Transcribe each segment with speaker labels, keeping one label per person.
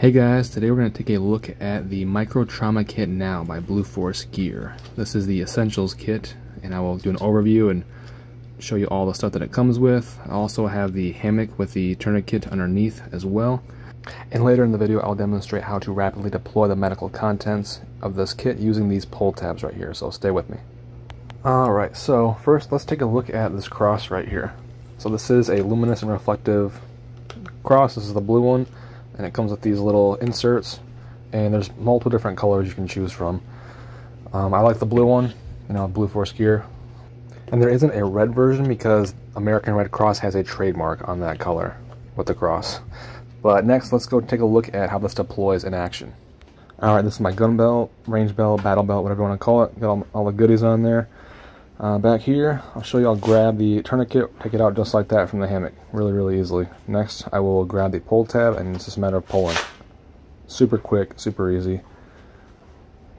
Speaker 1: Hey guys, today we're going to take a look at the Micro Trauma Kit Now by Blue Force Gear. This is the Essentials Kit, and I will do an overview and show you all the stuff that it comes with. I also have the hammock with the tourniquet underneath as well. And later in the video I'll demonstrate how to rapidly deploy the medical contents of this kit using these pull tabs right here, so stay with me. Alright, so first let's take a look at this cross right here. So this is a luminous and reflective cross. This is the blue one. And it comes with these little inserts, and there's multiple different colors you can choose from. I like the blue one, Blue Force Gear. And there isn't a red version because American Red Cross has a trademark on that color with the cross. But next, let's go take a look at how this deploys in action. Alright, this is my gun belt, range belt, battle belt, whatever you want to call it. Got all the goodies on there. Back here, I'll show you. I'll grab the tourniquet, take it out just like that from the hammock, really easily. Next, I will grab the pull tab, and it's just a matter of pulling. Super quick, super easy.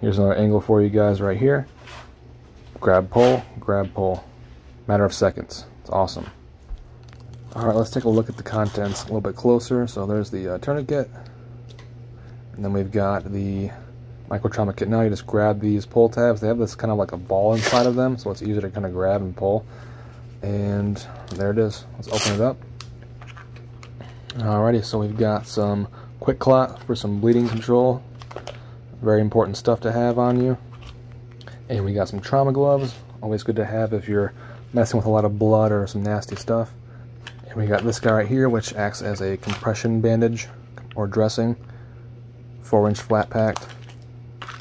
Speaker 1: Here's another angle for you guys right here. Grab, pull, matter of seconds. It's awesome. Alright, let's take a look at the contents a little bit closer. So there's the tourniquet, and then we've got the Micro Trauma Kit Now. You just grab these pull tabs. They have this kind of like a ball inside of them, so it's easier to kind of grab and pull. And there it is. Let's open it up. Alrighty, so we've got some quick clot for some bleeding control. Very important stuff to have on you. And we got some trauma gloves. Always good to have if you're messing with a lot of blood or some nasty stuff. And we got this guy right here, which acts as a compression bandage or dressing. 4-inch flat packed.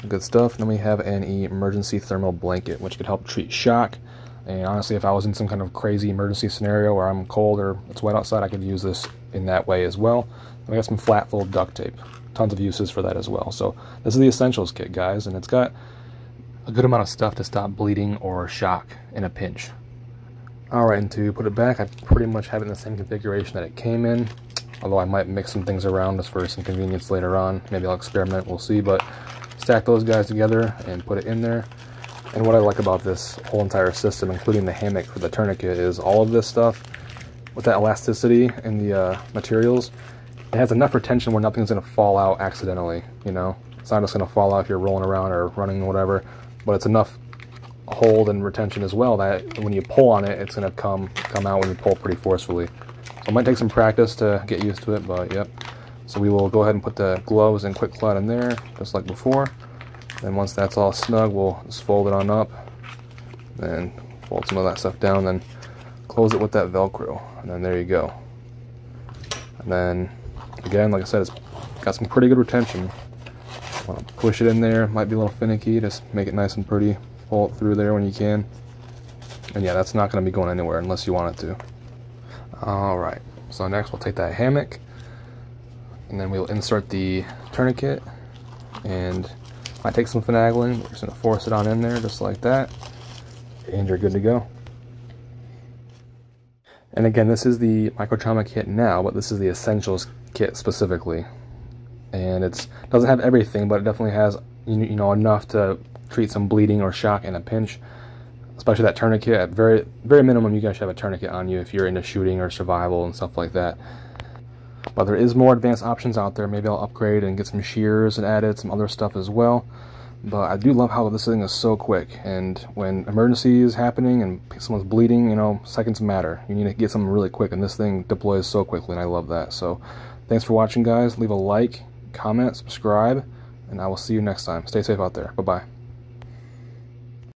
Speaker 1: Good stuff. And then we have an emergency thermal blanket, which could help treat shock. And honestly, if I was in some kind of crazy emergency scenario where I'm cold or it's wet outside, I could use this in that way as well. And we got some flat fold duct tape. Tons of uses for that as well. So this is the Essentials Kit, guys, and it's got a good amount of stuff to stop bleeding or shock in a pinch. Alright, and to put it back, I pretty much have it in the same configuration that it came in. Although I might mix some things around just for some convenience later on. Maybe I'll experiment, we'll see. But stack those guys together and put it in there. And what I like about this whole entire system, including the hammock for the tourniquet, is all of this stuff with that elasticity in the materials. It has enough retention where nothing's going to fall out accidentally, It's not just going to fall out if you're rolling around or running or whatever, but it's enough hold and retention as well that when you pull on it, it's going to come out when you pull pretty forcefully. So it might take some practice to get used to it, but yep. So we will go ahead and put the gloves and quick clot in there, just like before. Then once that's all snug, we'll just fold it on up, and fold some of that stuff down, then close it with that Velcro, and then there you go. And then, again, like I said, it's got some pretty good retention. Want to push it in there, might be a little finicky, just make it nice and pretty. Pull it through there when you can. And yeah, that's not going to be going anywhere unless you want it to. Alright, so next we'll take that hammock, and then we'll insert the tourniquet, and might take some finagling. We're just going to force it on in there just like that, and you're good to go. And again, this is the Micro Trauma Kit Now, but this is the Essentials Kit specifically. And it doesn't have everything, but it definitely has enough to treat some bleeding or shock in a pinch. Especially that tourniquet. At very minimum, you guys should have a tourniquet on you if you're into shooting or survival and stuff like that. But there is more advanced options out there. Maybe I'll upgrade and get some shears and added some other stuff as well. But I do love how this thing is so quick. And when emergency is happening and someone's bleeding, seconds matter. You need to get something really quick, and this thing deploys so quickly, and I love that. So thanks for watching, guys. Leave a like, comment, subscribe, and I will see you next time. Stay safe out there. Bye-bye.